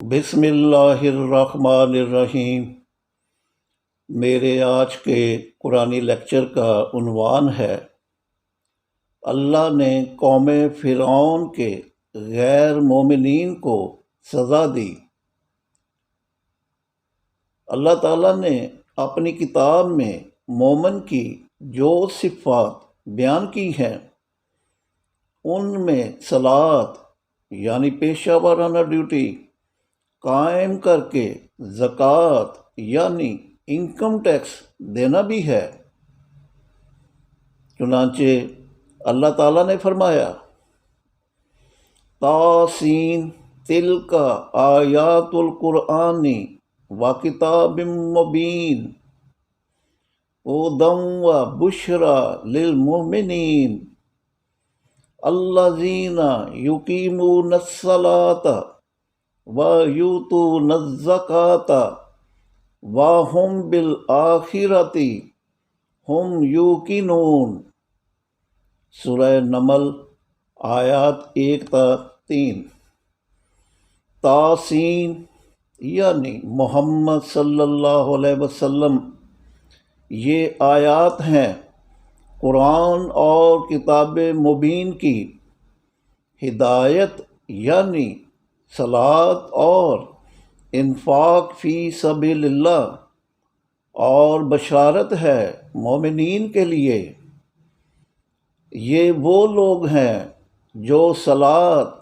بسم اللہ الرحمن الرحیم۔ میرے آج کے قرآنی لیکچر کا عنوان ہے اللہ نے قوم فرعون کے غیر مومنین کو سزا دی۔ اللہ تعالیٰ نے اپنی کتاب میں مومن کی جو صفات بیان کی ہیں ان میں صلاۃ یعنی پیشہ ورانہ ڈیوٹی قائم کر کے زکوٰۃ یعنی انکم ٹیکس دینا بھی ہے۔ چنانچہ اللہ تعالیٰ نے فرمایا طاسین تلک آیات القرآن و کتاب مبین ہدی و بشری للمؤمنین الذین یقیمون الصلاۃ وَيُؤْتُونَ الزَّكَاةَ وَهُمْ بِالْآخِرَةِ هُمْ یوقنون۔ سورہ نمل آیات 1 تا 3۔ طاسین یعنی محمد صلی اللہ علیہ وسلم، یہ آیات ہیں قرآن اور کتاب مبین کی ہدایت یعنی صلاۃ اور انفاق فی سبیل اللہ، اور بشارت ہے مومنین کے لیے۔ یہ وہ لوگ ہیں جو صلاۃ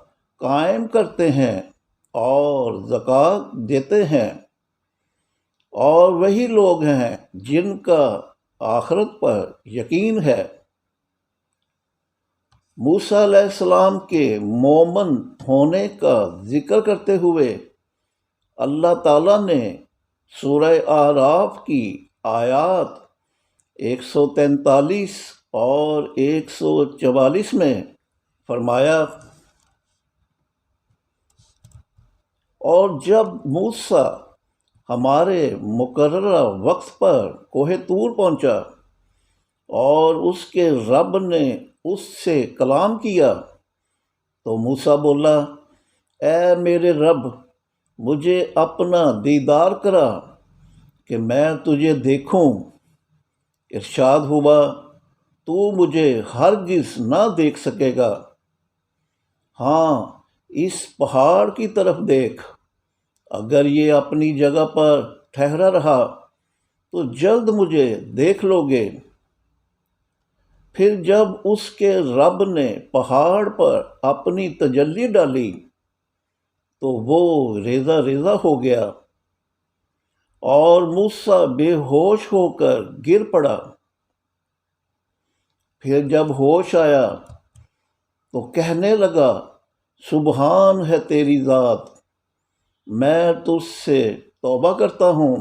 قائم کرتے ہیں اور زکوٰۃ دیتے ہیں، اور وہی لوگ ہیں جن کا آخرت پر یقین ہے۔ موسیٰ علیہ السلام کے مومن ہونے کا ذکر کرتے ہوئے اللہ تعالیٰ نے سورہ اعراف کی آیات 143 اور 144 میں فرمایا اور جب موسیٰ ہمارے مقررہ وقت پر کوہ طور پہنچا اور اس کے رب نے اس سے کلام کیا تو موسیٰ بولا اے میرے رب، مجھے اپنا دیدار کرا کہ میں تجھے دیکھوں۔ ارشاد ہوا تو مجھے ہرگز نہ دیکھ سکے گا، ہاں اس پہاڑ کی طرف دیکھ، اگر یہ اپنی جگہ پر ٹھہرا رہا تو جلد مجھے دیکھ لو گے۔ پھر جب اس کے رب نے پہاڑ پر اپنی تجلی ڈالی تو وہ ریزہ ریزہ ہو گیا اور موسیٰ بے ہوش ہو کر گر پڑا۔ پھر جب ہوش آیا تو کہنے لگا سبحان ہے تیری ذات، میں تجھ سے توبہ کرتا ہوں،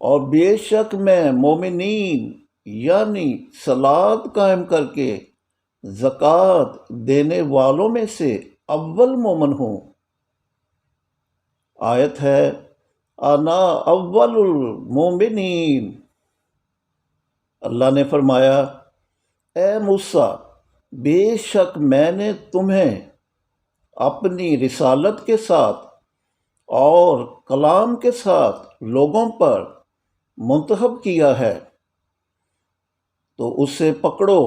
اور بے شک میں مومنین یعنی صلاۃ قائم کر کے زکوٰۃ دینے والوں میں سے اول مومن ہوں۔ آیت ہے انا اول المومنین۔ اللہ نے فرمایا اے موسیٰ، بے شک میں نے تمہیں اپنی رسالت کے ساتھ اور کلام کے ساتھ لوگوں پر منتخب کیا ہے، تو اسے پکڑو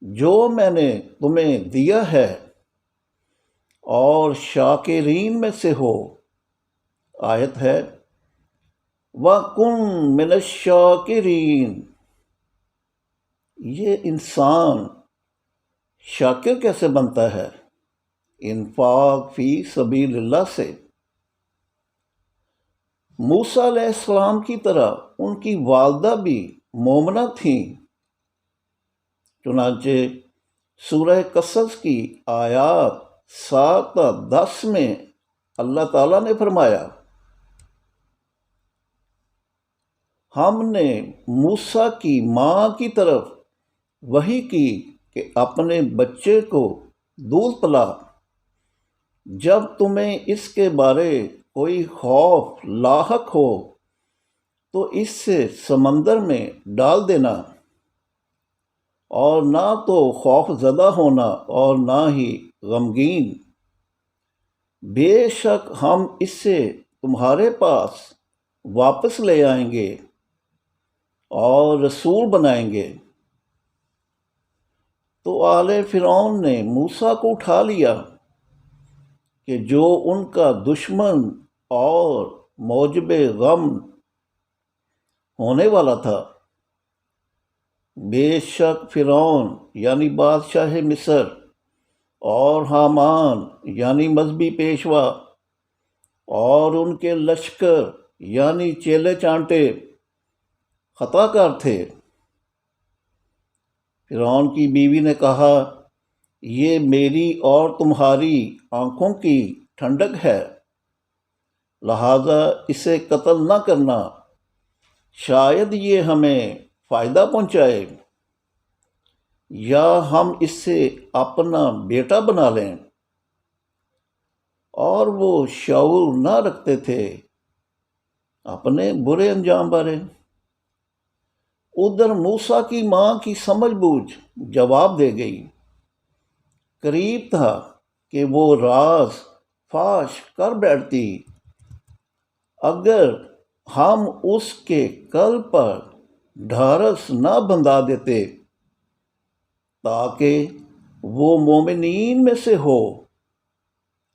جو میں نے تمہیں دیا ہے، اور شاکرین میں سے ہو۔ آیت ہے وَكُن مِّنَ الشَّاكِرِينَ۔ یہ انسان شاکر کیسے بنتا ہے؟ انفاق فی سبیل اللہ سے۔ موسیٰ علیہ السلام کی طرح ان کی والدہ بھی مومنہ تھیں۔ چنانچہ سورہ قصص کی آیات 7 تا 10 میں اللہ تعالیٰ نے فرمایا ہم نے موسیٰ کی ماں کی طرف وحی کی کہ اپنے بچے کو دودھ پلا، جب تمہیں اس کے بارے کوئی خوف لاحق ہو تو اس سے سمندر میں ڈال دینا، اور نہ تو خوف زدہ ہونا اور نہ ہی غمگین۔ بے شک ہم اسے تمہارے پاس واپس لے آئیں گے اور رسول بنائیں گے۔ تو آل فرعون نے موسیٰ کو اٹھا لیا کہ جو ان کا دشمن اور موجب غم ہونے والا تھا۔ بے شک فرعون یعنی بادشاہ مصر اور حامان یعنی مذہبی پیشوا اور ان کے لشکر یعنی چیلے چانٹے خطا کار تھے۔ فرعون کی بیوی نے کہا، یہ میری اور تمہاری آنکھوں کی ٹھنڈک ہے، لہذا اسے قتل نہ کرنا، شاید یہ ہمیں فائدہ پہنچائے یا ہم اس سے اپنا بیٹا بنا لیں۔ اور وہ شعور نہ رکھتے تھے اپنے برے انجام بارے۔ ادھر موسیٰ کی ماں کی سمجھ بوجھ جواب دے گئی۔ قریب تھا کہ وہ راز فاش کر بیٹھتی اگر ہم اس کے قلب پر ڈھارس نہ بندھا دیتے تاکہ وہ مومنین میں سے ہو۔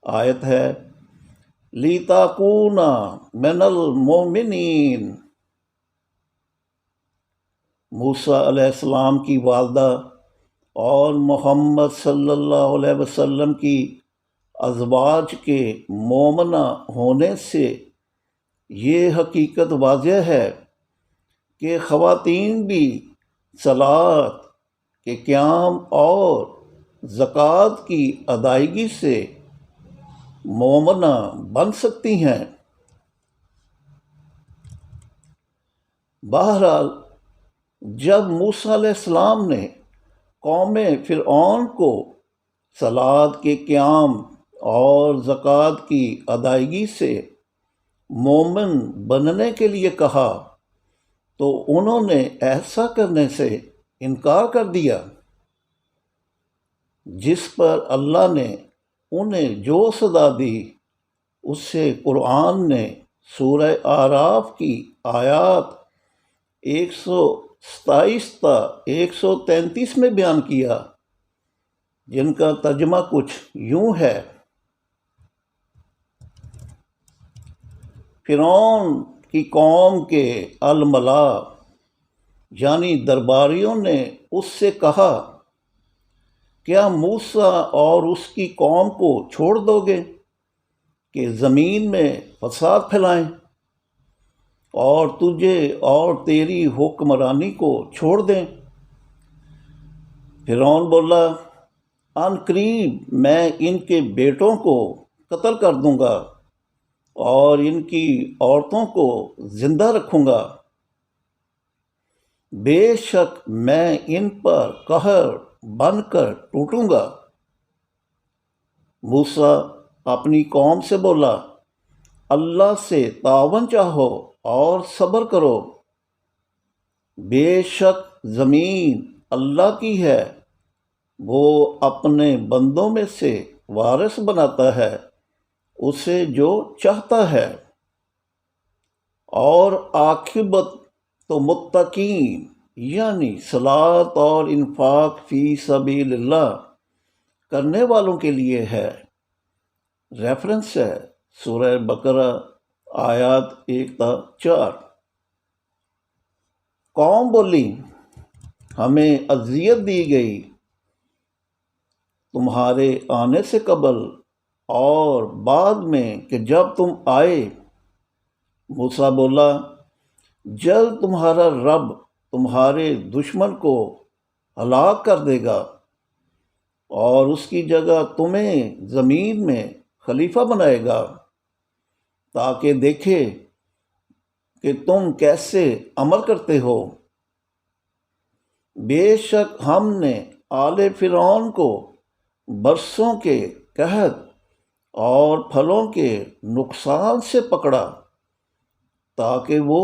آیت ہے، لِتَكُونَ مِنَ الْمُؤْمِنِينَ۔ موسیٰ علیہ السلام کی والدہ اور محمد صلی اللہ علیہ وسلم کی ازواج کے مومنہ ہونے سے یہ حقیقت واضح ہے کہ خواتین بھی صلاۃ کے قیام اور زکوٰۃ کی ادائیگی سے مومنہ بن سکتی ہیں۔ بہرحال جب موسیٰ علیہ السلام نے قوم فرعون کو صلاۃ کے قیام اور زکوٰۃ کی ادائیگی سے مومن بننے کے لیے کہا تو انہوں نے ایسا کرنے سے انکار کر دیا، جس پر اللہ نے انہیں جو سزا دی اس سے قرآن نے سورہ اعراف کی آیات 127 تا 133 میں بیان کیا، جن کا ترجمہ کچھ یوں ہے۔ فرعون کی قوم کے الملا یعنی درباریوں نے اس سے کہا، کیا موسیٰ اور اس کی قوم کو چھوڑ دو گے کہ زمین میں فساد پھیلائیں، اور تجھے اور تیری حکمرانی کو چھوڑ دیں؟ فرعون بولا، ان قریب میں ان کے بیٹوں کو قتل کر دوں گا اور ان کی عورتوں کو زندہ رکھوں گا، بے شک میں ان پر قہر بن کر ٹوٹوں گا۔ موسیٰ اپنی قوم سے بولا، اللہ سے تعاون چاہو اور صبر کرو، بے شک زمین اللہ کی ہے، وہ اپنے بندوں میں سے وارث بناتا ہے اسے جو چاہتا ہے، اور عاقبت تو متقین یعنی صلاۃ اور انفاق فی سبیل اللہ کرنے والوں کے لیے ہے۔ ریفرنس ہے سورہ بقرہ آیات 1 تا 4۔ قوم بولی، ہمیں اذیت دی گئی تمہارے آنے سے قبل اور بعد میں کہ جب تم آئے۔ موسیٰ بولا، جلد تمہارا رب تمہارے دشمن کو ہلاک کر دے گا اور اس کی جگہ تمہیں زمین میں خلیفہ بنائے گا تاکہ دیکھے کہ تم کیسے عمل کرتے ہو۔ بے شک ہم نے آل فرعون کو برسوں کے قحط اور پھلوں کے نقصان سے پکڑا تاکہ وہ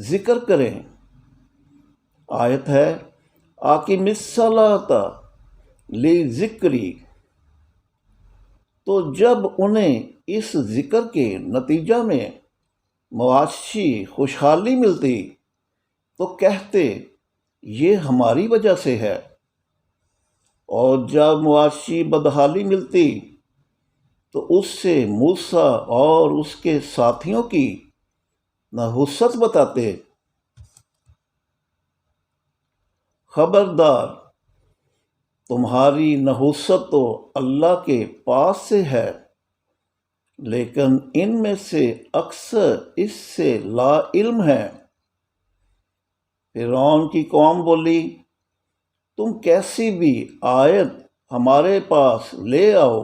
ذکر کریں۔ آیت ہے، اقیم الصلاۃ لذکری۔ تو جب انہیں اس ذکر کے نتیجہ میں معاشی خوشحالی ملتی تو کہتے یہ ہماری وجہ سے ہے، اور جب معاشی بدحالی ملتی تو اس سے موسیٰ اور اس کے ساتھیوں کی نحوست بتاتے۔ خبردار، تمہاری نحوست تو اللہ کے پاس سے ہے، لیکن ان میں سے اکثر اس سے لا علم ہیں۔ فرعون کی قوم بولی، تم کیسی بھی آیت ہمارے پاس لے آؤ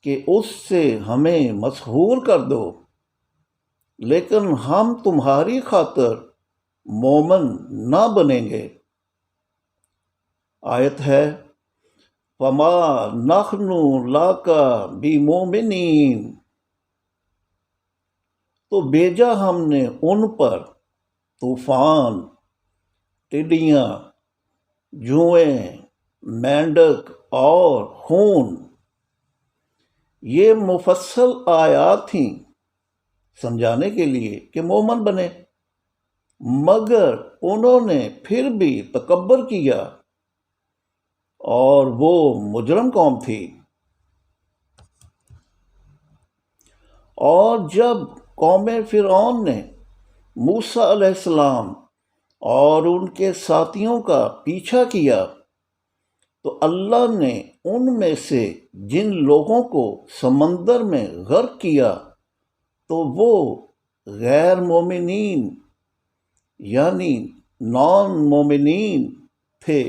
کہ اس سے ہمیں مسحور کر دو، لیکن ہم تمہاری خاطر مومن نہ بنیں گے۔ آیت ہے، فما نحن لک بمؤمنین، تو بھیجا ہم نے ان پر طوفان، ٹڈیاں، جوئیں، مینڈک اور خون۔ یہ مفصل آیات تھیں سمجھانے کے لیے کہ مومن بنے، مگر انہوں نے پھر بھی تکبر کیا اور وہ مجرم قوم تھی۔ اور جب قوم فرعون نے موسیٰ علیہ السلام اور ان کے ساتھیوں کا پیچھا کیا تو اللہ نے ان میں سے جن لوگوں کو سمندر میں غرق کیا تو وہ غیر مومنین یعنی نان مومنین تھے۔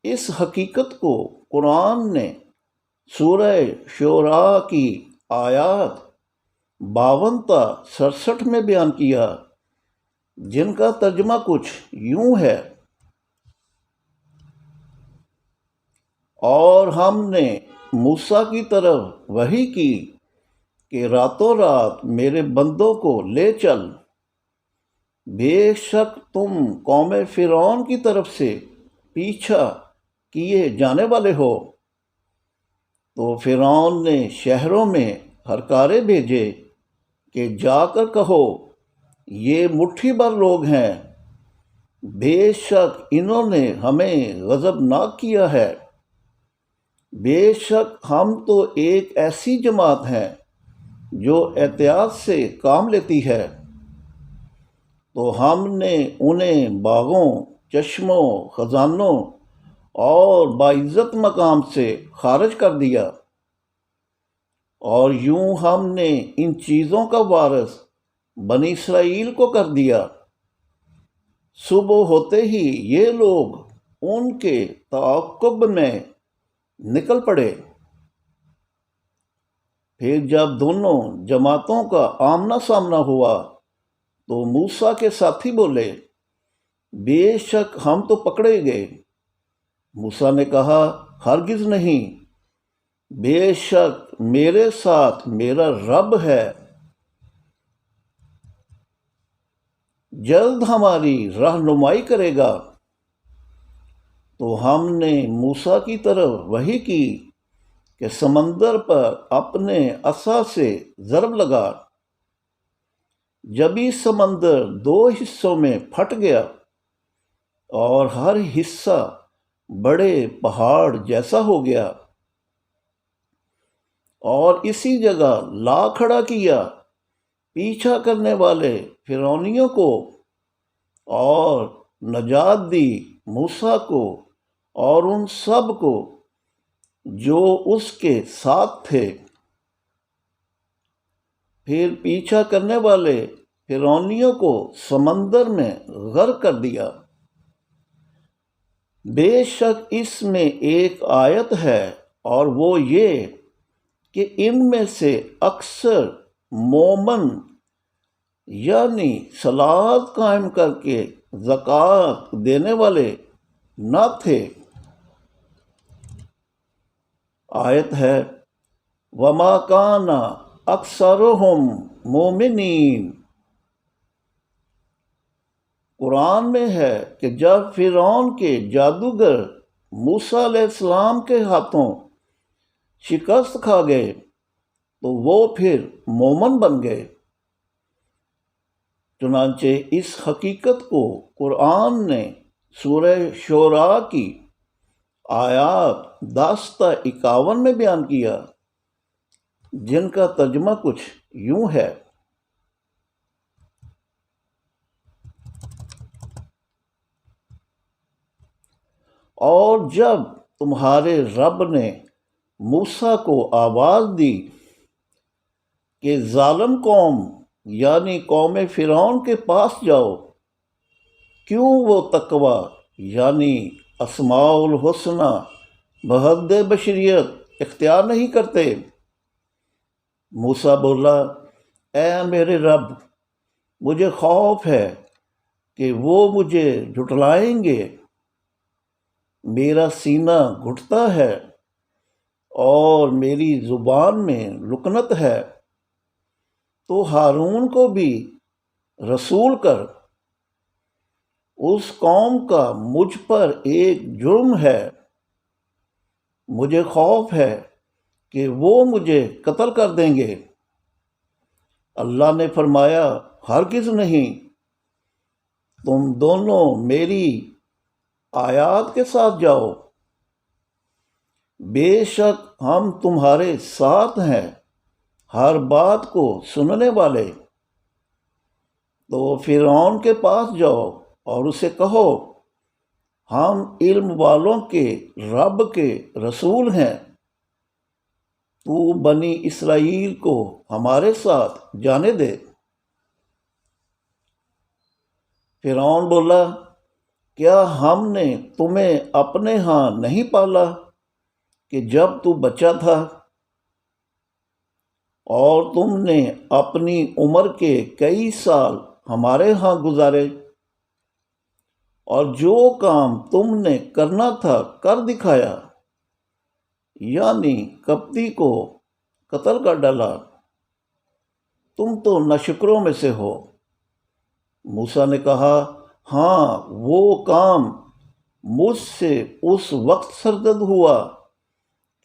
اس حقیقت کو قرآن نے سورہ شعراء کی آیات 52 تا 67 میں بیان کیا، جن کا ترجمہ کچھ یوں ہے، اور ہم نے موسیٰ کی طرف وحی کی کہ راتوں رات میرے بندوں کو لے چل، بے شک تم قوم فرعون کی طرف سے پیچھا کیے جانے والے ہو۔ تو فرعون نے شہروں میں ہرکارے بھیجے کہ جا کر کہو یہ مٹھی بھر لوگ ہیں، بے شک انہوں نے ہمیں غضبناک کیا ہے، بے شک ہم تو ایک ایسی جماعت ہیں جو احتیاط سے کام لیتی ہے۔ تو ہم نے انہیں باغوں، چشموں، خزانوں اور باعزت مقام سے خارج کر دیا، اور یوں ہم نے ان چیزوں کا وارث بنی اسرائیل کو کر دیا۔ صبح ہوتے ہی یہ لوگ ان کے تعاقب میں نکل پڑے۔ پھر جب دونوں جماعتوں کا آمنا سامنا ہوا تو موسیٰ کے ساتھی بولے، بے شک ہم تو پکڑے گئے۔ موسیٰ نے کہا، ہرگز نہیں، بے شک میرے ساتھ میرا رب ہے، جلد ہماری رہنمائی کرے گا۔ تو ہم نے موسیٰ کی طرف وحی کی کہ سمندر پر اپنے عصا سے ضرب لگا، جبھی سمندر 2 حصوں میں پھٹ گیا اور ہر حصہ بڑے پہاڑ جیسا ہو گیا، اور اسی جگہ لا کھڑا کیا پیچھا کرنے والے فرعونیوں کو، اور نجات دی موسیٰ کو اور ان سب کو جو اس کے ساتھ تھے۔ پھر پیچھا کرنے والے فرعونیوں کو سمندر میں غرق کر دیا۔ بے شک اس میں ایک آیت ہے، اور وہ یہ کہ ان میں سے اکثر مومن یعنی صلاۃ قائم کر کے زکوٰۃ دینے والے نہ تھے۔ آیت ہے، وَمَا كَانَ أَكْثَرُهُم مُؤْمِنِينَ۔ قرآن میں ہے کہ جب فرعون کے جادوگر موسیٰ علیہ السلام کے ہاتھوں شکست کھا گئے تو وہ پھر مومن بن گئے۔ چنانچہ اس حقیقت کو قرآن نے سورہ شعراء کی آیات 10 تا 51 میں بیان کیا، جن کا ترجمہ کچھ یوں ہے: اور جب تمہارے رب نے موسیٰ کو آواز دی کہ ظالم قوم یعنی قوم فرعون کے پاس جاؤ، کیوں وہ تقوی یعنی اسماء الحسنی بحد بشریت اختیار نہیں کرتے؟ موسیٰ بولا، اے میرے رب، مجھے خوف ہے کہ وہ مجھے جھٹلائیں گے، میرا سینہ گھٹتا ہے اور میری زبان میں لکنت ہے، تو ہارون کو بھی رسول کر، اس قوم کا مجھ پر ایک جرم ہے، مجھے خوف ہے کہ وہ مجھے قتل کر دیں گے۔ اللہ نے فرمایا، ہرگز نہیں، تم دونوں میری آیات کے ساتھ جاؤ، بے شک ہم تمہارے ساتھ ہیں، ہر بات کو سننے والے۔ تو فرعون کے پاس جاؤ اور اسے کہو، ہم علم والوں کے رب کے رسول ہیں، تو بنی اسرائیل کو ہمارے ساتھ جانے دے۔ فرعون بولا، کیا ہم نے تمہیں اپنے ہاں نہیں پالا کہ جب تو بچہ تھا، اور تم نے اپنی عمر کے کئی سال ہمارے ہاں گزارے، اور جو کام تم نے کرنا تھا کر دکھایا، یعنی کپتی کو قتل کر ڈالا، تم تو ناشکروں میں سے ہو۔ موسیٰ نے کہا، ہاں، وہ کام مجھ سے اس وقت سرزد ہوا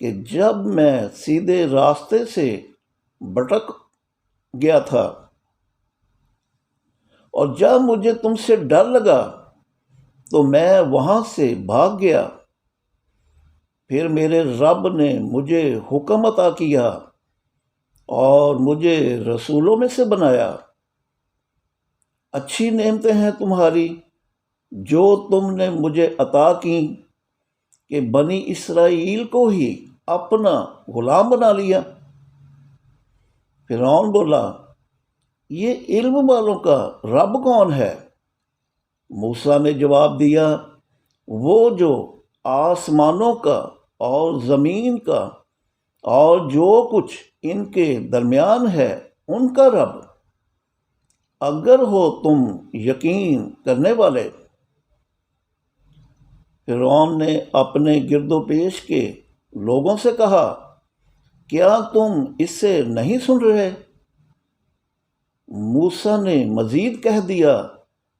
کہ جب میں سیدھے راستے سے بھٹک گیا تھا، اور جب مجھے تم سے ڈر لگا تو میں وہاں سے بھاگ گیا۔ پھر میرے رب نے مجھے حکم عطا کیا اور مجھے رسولوں میں سے بنایا۔ اچھی نعمتیں ہیں تمہاری جو تم نے مجھے عطا کیں کہ بنی اسرائیل کو ہی اپنا غلام بنا لیا۔ فرعون بولا، یہ علم والوں کا رب کون ہے؟ موسیٰ نے جواب دیا، وہ جو آسمانوں کا اور زمین کا اور جو کچھ ان کے درمیان ہے ان کا رب، اگر ہو تم یقین کرنے والے۔ فرعون نے اپنے گرد و پیش کے لوگوں سے کہا، کیا تم اس سے نہیں سن رہے؟ موسیٰ نے مزید کہہ دیا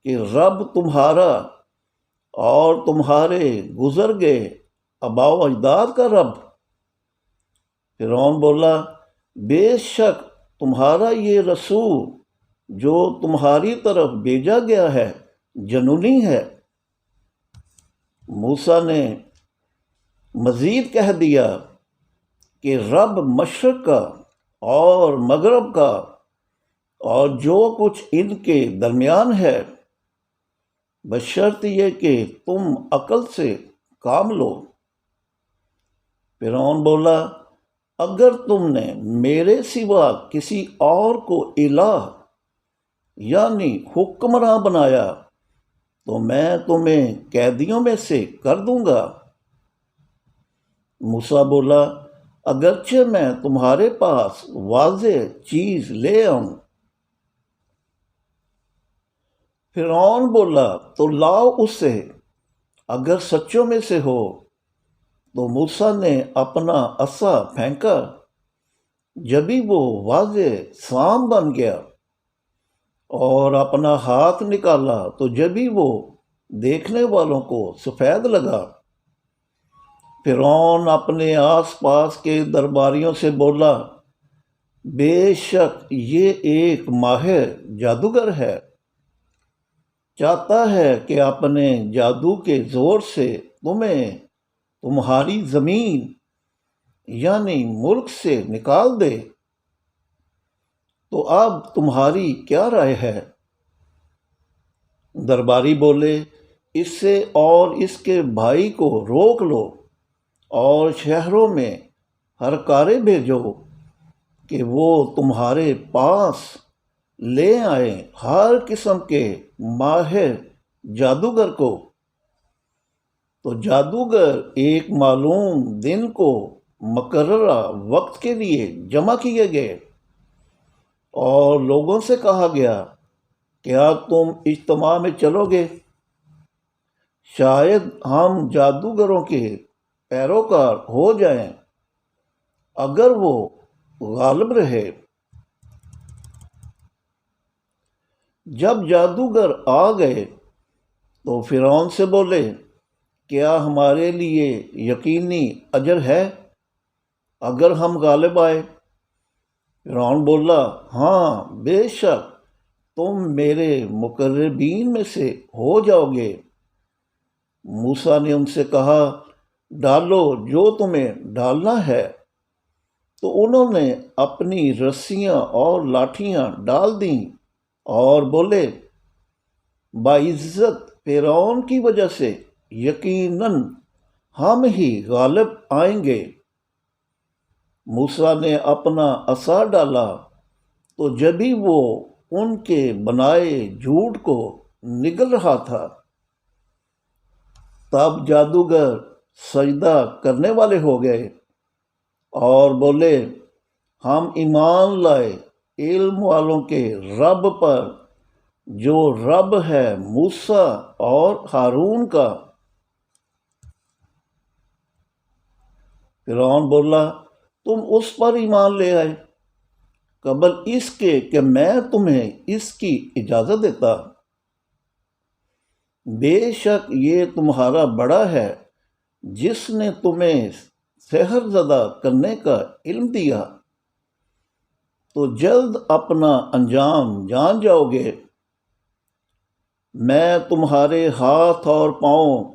کہ رب تمہارا اور تمہارے گزر گئے آباء و اجداد کا رب۔ فرعون بولا، بے شک تمہارا یہ رسول جو تمہاری طرف بھیجا گیا ہے جنونی ہے۔ موسیٰ نے مزید کہہ دیا کہ رب مشرق کا اور مغرب کا اور جو کچھ ان کے درمیان ہے، بشرط یہ کہ تم عقل سے کام لو۔ فرعون بولا، اگر تم نے میرے سوا کسی اور کو الہ یعنی حکمراں بنایا تو میں تمہیں قیدیوں میں سے کر دوں گا۔ موسیٰ بولا، اگرچہ میں تمہارے پاس واضح چیز لے آؤں۔ فرعون بولا، تو لاؤ اسے، اگر سچوں میں سے ہو۔ تو موسیٰ نے اپنا عصا پھینکا، جبھی وہ واضح سام بن گیا، اور اپنا ہاتھ نکالا تو جبھی وہ دیکھنے والوں کو سفید لگا۔ فرعون اپنے آس پاس کے درباریوں سے بولا، بے شک یہ ایک ماہر جادوگر ہے، چاہتا ہے کہ اپنے جادو کے زور سے تمہیں تمہاری زمین یعنی ملک سے نکال دے، تو اب تمہاری کیا رائے ہے؟ درباری بولے، اس سے اور اس کے بھائی کو روک لو اور شہروں میں ہرکارے بھیجو کہ وہ تمہارے پاس لے آئیں ہر قسم کے ماہر جادوگر کو۔ تو جادوگر ایک معلوم دن کو مقررہ وقت کے لیے جمع کیے گئے اور لوگوں سے کہا گیا، کیا تم اجتماع میں چلو گے؟ شاید ہم جادوگروں کے پیروکار ہو جائیں اگر وہ غالب رہے۔ جب جادوگر آ گئے تو فرعون سے بولے، کیا ہمارے لیے یقینی اجر ہے اگر ہم غالب آئے؟ فرعون بولا، ہاں بے شک تم میرے مقربین میں سے ہو جاؤ گے۔ موسیٰ نے ان سے کہا، ڈالو جو تمہیں ڈالنا ہے۔ تو انہوں نے اپنی رسیاں اور لاٹھیاں ڈال دیں اور بولے، باعزت فرعون کی وجہ سے یقیناً ہم ہی غالب آئیں گے۔ موسیٰ نے اپنا عصا ڈالا تو جبھی وہ ان کے بنائے جھوٹ کو نگل رہا تھا، تب جادوگر سجدہ کرنے والے ہو گئے اور بولے، ہم ایمان لائے علم والوں کے رب پر، جو رب ہے موسیٰ اور ہارون کا۔ فرعون بولا، تم اس پر ایمان لے آئے قبل اس کے کہ میں تمہیں اس کی اجازت دیتا۔ بے شک یہ تمہارا بڑا ہے جس نے تمہیں سحر زدہ کرنے کا علم دیا، تو جلد اپنا انجام جان جاؤ گے۔ میں تمہارے ہاتھ اور پاؤں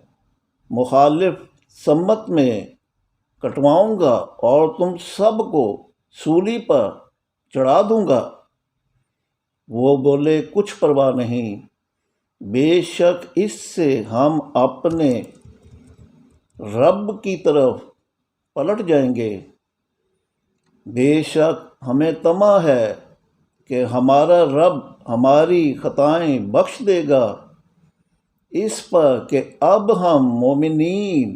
مخالف سمت میں کٹواؤں گا اور تم سب کو سولی پر چڑھا دوں گا۔ وہ بولے، کچھ پرواہ نہیں، بے شک اس سے ہم اپنے رب کی طرف پلٹ جائیں گے۔ بے شک ہمیں طمع ہے کہ ہمارا رب ہماری خطائیں بخش دے گا، اس پر کہ اب ہم مومنین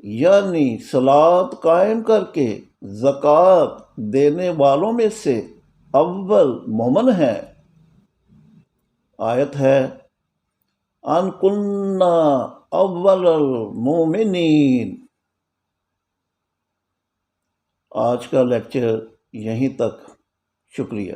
یعنی صلاۃ قائم کر کے زکوٰۃ دینے والوں میں سے اول مومن ہیں۔ آیت ہے، ان کننا اول المومنین۔ آج کا لیکچر یہیں تک، شکریہ۔